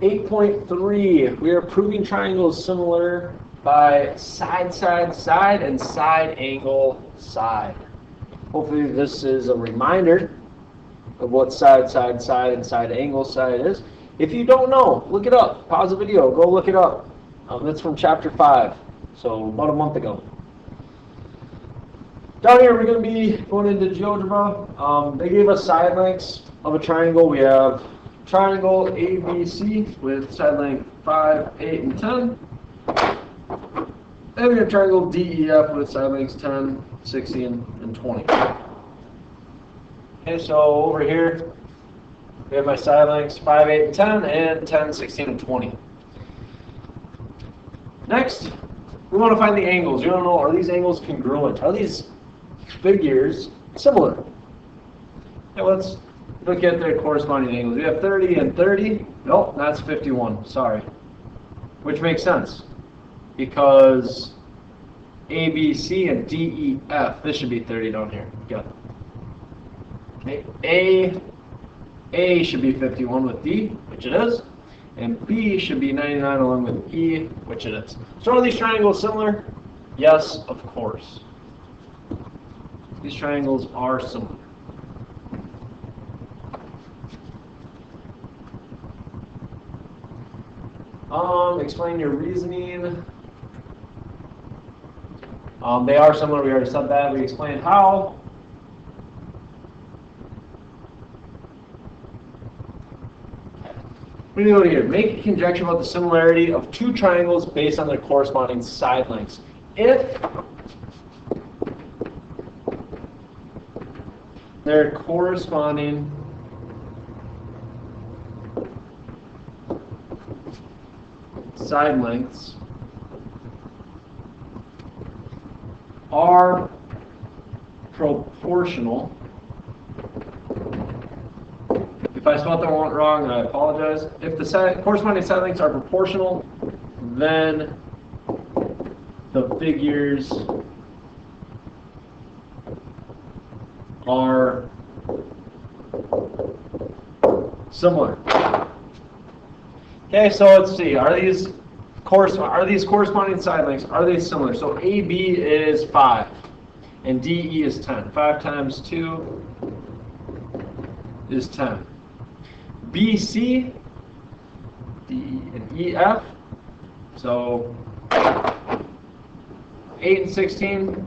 8.3, we are proving triangles similar by side, side, side, and side angle, side. Hopefully this is a reminder of what side, side, side, and side angle, side is. If you don't know, look it up. Pause the video, go look it up. That's from chapter 5, so about a month ago. Down here, we're going to be going into GeoGebra. They gave us side lengths of a triangle. We have triangle ABC with side length 5, 8, and 10. And we have triangle DEF with side lengths 10, 16, and 20. Okay, so over here, we have my side lengths 5, 8, and 10, and 10, 16, and 20. Next, we want to find the angles. You don't know, are these angles congruent? Are these figures similar? Okay, let's look at their corresponding angles. We have 30 and 30. Nope, that's 51. Sorry. Which makes sense because ABC and DEF, this should be 30 down here. Got it. Okay, A should be 51 with D, which it is, and B should be 99 along with E, which it is. So are these triangles similar? Yes, of course. These triangles are similar. Explain your reasoning. They are similar. We already said that. We explained how. We're going to go here. Make a conjecture about the similarity of two triangles based on their corresponding side lengths. If their corresponding side lengths are proportional. If I spelled that one wrong, I apologize. If the corresponding side lengths are proportional, then the figures are similar. Okay, so let's see. Are these corresponding side lengths? Are they similar? So AB is 5, and DE is 10. 5 times 2 is 10. BC, DE, and EF. So 8 and 16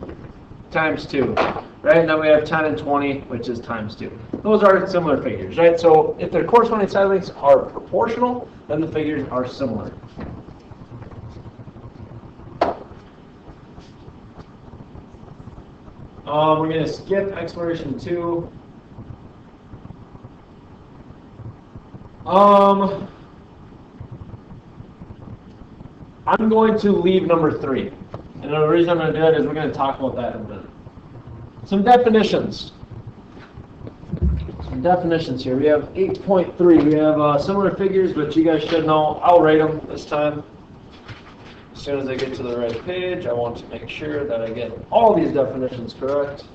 times 2. Right, and then we have 10 and 20, which is times 2. Those are similar figures, right? So if their corresponding side lengths are proportional, then the figures are similar. We're going to skip exploration 2. I'm going to leave number 3. And the reason I'm going to do that is we're going to talk about that in a minute. Some definitions. Some definitions here. We have 8.3. We have similar figures, but you guys should know. I'll write them this time. As soon as I get to the right page, I want to make sure that I get all these definitions correct.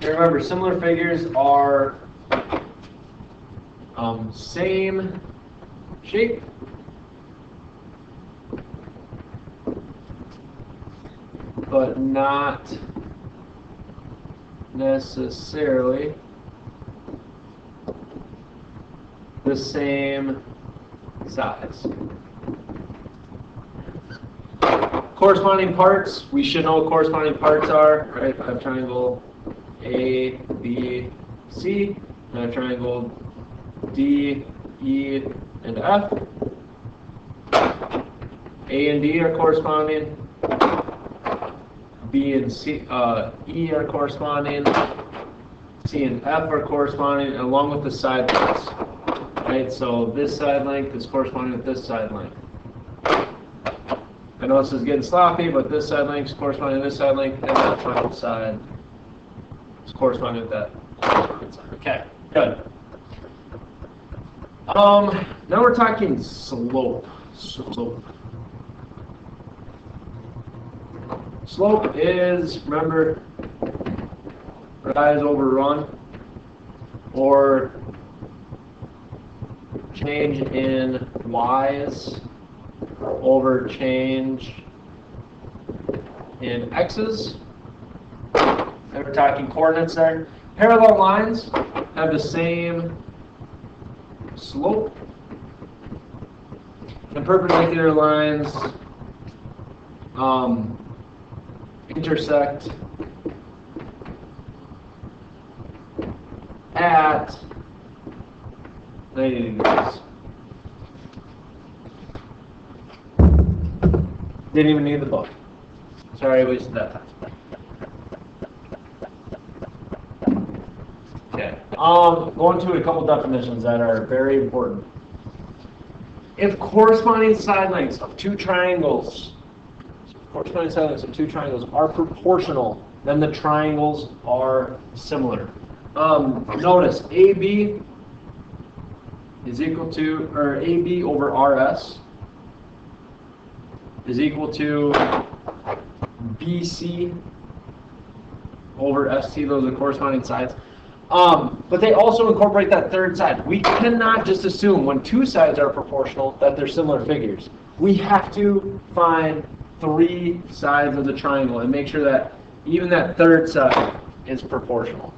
And remember, similar figures are same shape, but not necessarily the same size. Corresponding parts, we should know what corresponding parts are, right? I have triangle A, B, C, and I have triangle D, E, and F. A and D are corresponding. B and C, E are corresponding. C and F are corresponding, along with the side lengths. Right, so this side length is corresponding with this side length. I know this is getting sloppy, but this side length is corresponding to this side length, and that final side is corresponding with that. Okay, good. Now we're talking slope. Slope is, remember, rise over run, or change in y's over change in x's. And we're talking coordinates there. Parallel lines have the same slope. And perpendicular lines intersect at 90 degrees. Didn't even need the book. Sorry, I wasted that time. Okay. Going to a couple definitions that are very important. If corresponding side lengths of two triangles are proportional, then the triangles are similar. Notice AB is equal to, or AB over RS is equal to BC over ST. Those are corresponding sides. But they also incorporate that third side. We cannot just assume when two sides are proportional that they're similar figures. We have to find three sides of the triangle and make sure that even that third side is proportional.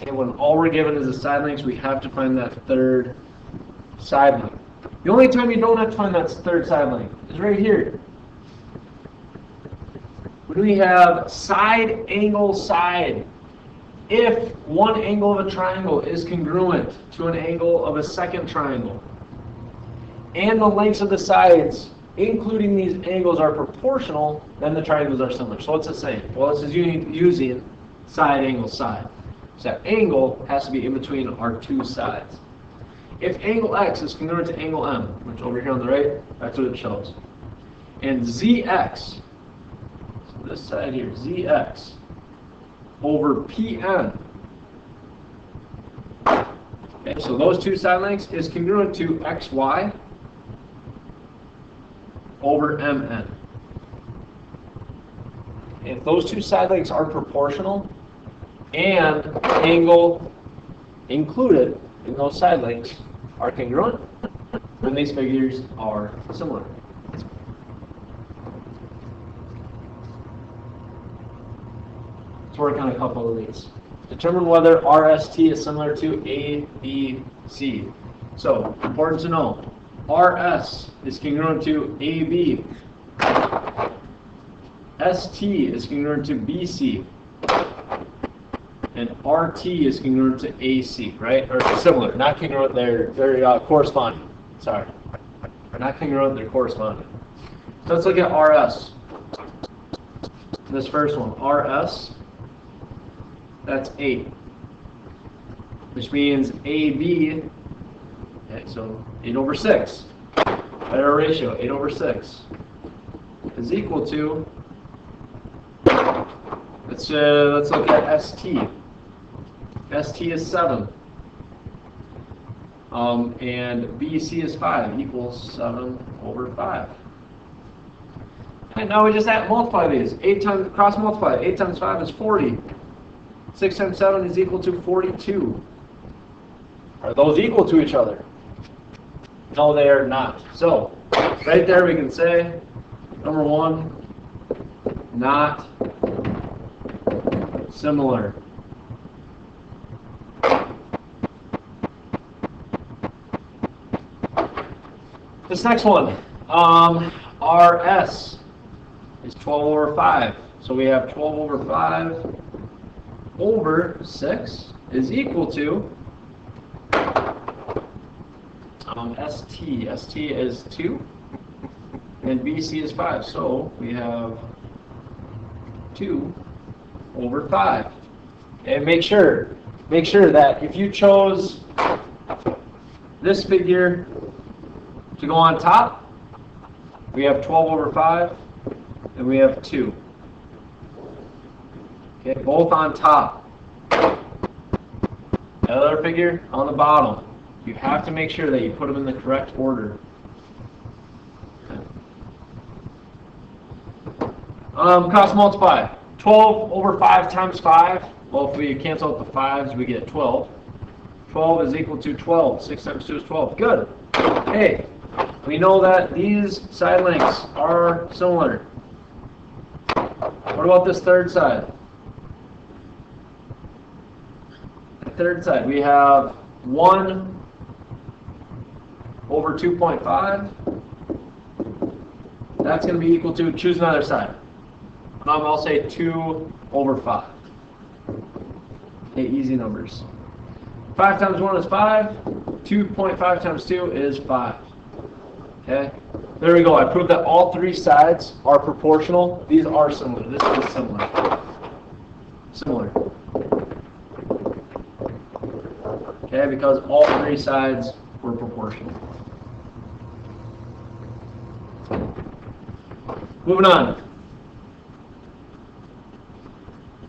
Okay, when all we're given is the side lengths, we have to find that third side length. The only time you don't have to find that third side length is right here. When we have side angle side, if one angle of a triangle is congruent to an angle of a second triangle, and the lengths of the sides, including these angles, are proportional, then the triangles are similar. So what's it saying? Well, this is using side angle side. So that angle has to be in between our two sides. If angle X is congruent to angle M, which over here on the right, that's what it shows. And ZX, so this side here, ZX over PN. Okay, so those two side lengths is congruent to XY over MN. If those two side lengths are proportional and angle included in those side lengths are congruent, then these figures are similar. Let's work on a couple of these. Determine whether RST is similar to ABC. So, important to know, RS is congruent to AB. ST is congruent to BC. And RT is congruent to AC, right? Or similar, not congruent, they're corresponding. Sorry. Not congruent, they're corresponding. So let's look at RS. This first one, RS, that's 8. Which means AB, okay, so 8 over 6. Better ratio, 8 over 6 is equal to, let's look at ST. ST is 7. And BC is 5, equals 7 over 5. And now we just multiply these. 8 times, cross multiply. 8 times 5 is 40. 6 times 7 is equal to 42. Are those equal to each other? No, they are not. So, right there we can say, number 1, not similar. This next one, RS is 12 over 5. So we have 12 over 5 over 6 is equal to ST. ST is 2 and BC is 5. So we have 2 over 5. And make sure that if you chose this figure to go on top, we have 12 over 5 and we have 2. Okay, both on top. The other figure on the bottom. You have to make sure that you put them in the correct order. Okay. Cross multiply. 12 over 5 times 5. Well, if we cancel out the 5s, we get 12. 12 is equal to 12. 6 times 2 is 12. Good. Hey, we know that these side lengths are similar. What about this third side? The third side, we have 1 over 2.5. That's going to be equal to, choose another side. I'll say 2 over 5. Okay, easy numbers. 5 times 1 is 5. 2.5 times 2 is 5. Okay, there we go. I proved that all three sides are proportional. These are similar. This is similar. Similar. Okay, because all three sides were proportional. Moving on.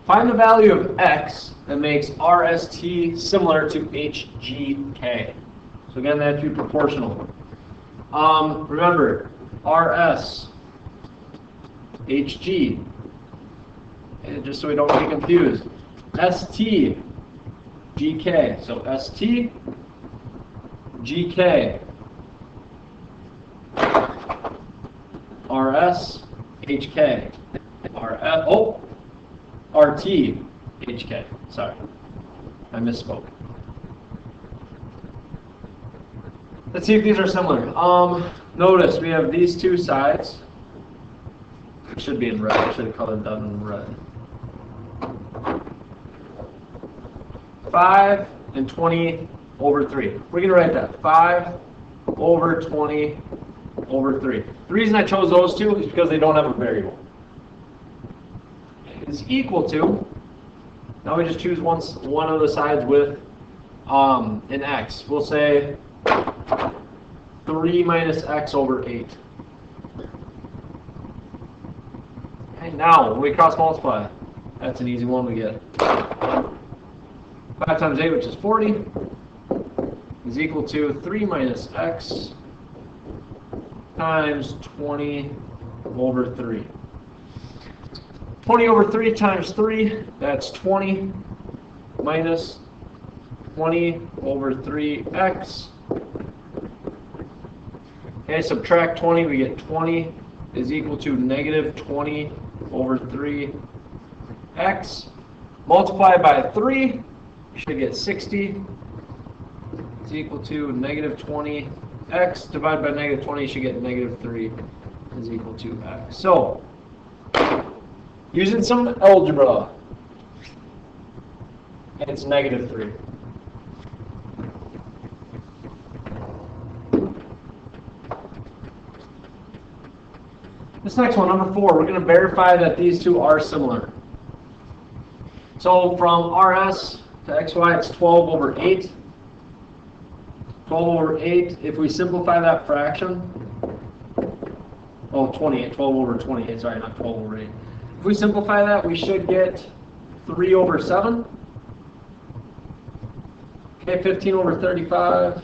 Find the value of x that makes RST similar to HGK. So again, that has to be proportional. Remember, RS, HG, and just so we don't get confused, ST, GK. So ST, GK, RS, HK, RT, HK. Sorry, I misspoke. Let's see if these are similar. Notice we have these two sides. It should be in red. I should have colored them in red. 5 and 20 over 3. We're going to write that. 5 over 20 over 3. The reason I chose those two is because they don't have a variable. Is equal to, now we just choose one of the sides with an x. We'll say 3 minus x over 8. Okay, now when we cross multiply, that's an easy one we get. 5 times 8, which is 40, is equal to 3 minus x times 20 over 3. 20 over 3 times 3, that's 20 minus 20 over 3x. Okay, subtract 20, we get 20 is equal to negative 20 over 3x. Multiply by 3, you should get 60 is equal to negative 20x. Divided by negative 20, you should get negative 3 is equal to x. So, using some algebra, it's negative 3. This next one, number 4, we're going to verify that these two are similar. So from RS to XY, it's 12 over 8. 12 over 8, if we simplify that fraction, 28, 12 over 28, sorry, not 12 over 8. If we simplify that, we should get 3 over 7. Okay, 15 over 35.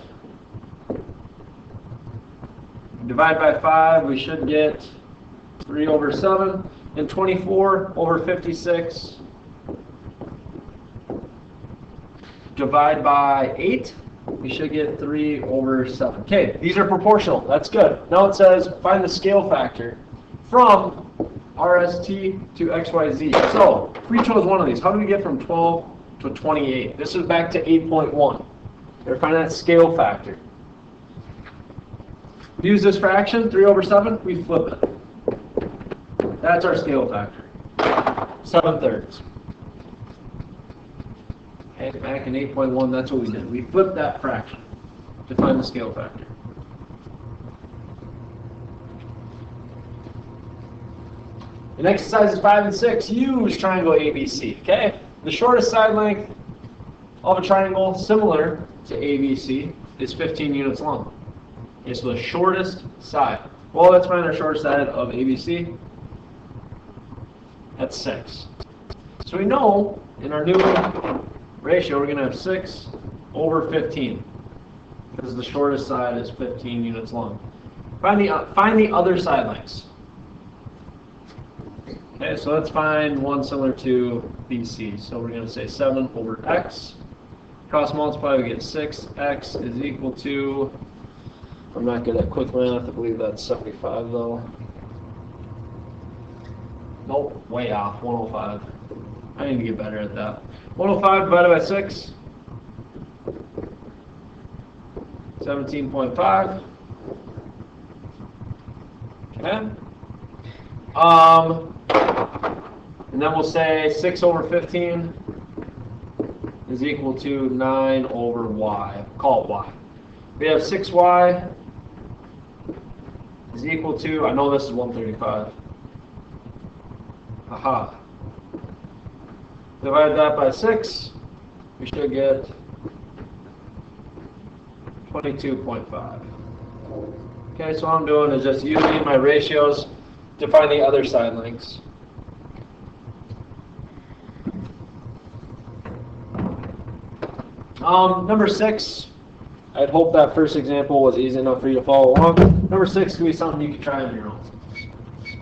Divide by 5, we should get 3 over 7. And 24 over 56. Divide by 8, we should get 3 over 7. Okay, these are proportional. That's good. Now it says find the scale factor from RST to XYZ. So, if we chose one of these, how do we get from 12 to 28? This is back to 8.1. We're finding that scale factor. Use this fraction, 3 over 7, we flip it. That's our scale factor. 7/3. Okay, back in 8.1, that's what we did. We flipped that fraction to find the scale factor. In exercises 5 and 6, use triangle ABC. Okay, the shortest side length of a triangle, similar to ABC, is 15 units long. Okay, so the shortest side. Well, let's find our shortest side of ABC. That's 6. So we know in our new ratio we're going to have 6 over 15 because the shortest side is 15 units long. Find the other side lengths. Okay, so let's find one similar to BC. So we're going to say 7 over x Cross multiply, we get 6x is equal to, I'm not good at quick math, I believe that's 75 though. Nope, way off, 105. I need to get better at that. 105 divided by 6, 17.5. Okay. And then we'll say 6 over 15 is equal to 9 over y. Call it y. We have 6y is equal to, I know this is 135. Aha. Divide that by 6, we should get 22.5. Okay, so what I'm doing is just using my ratios to find the other side lengths. Number 6, I'd hope that first example was easy enough for you to follow along. Number 6 can be something you can try on your own.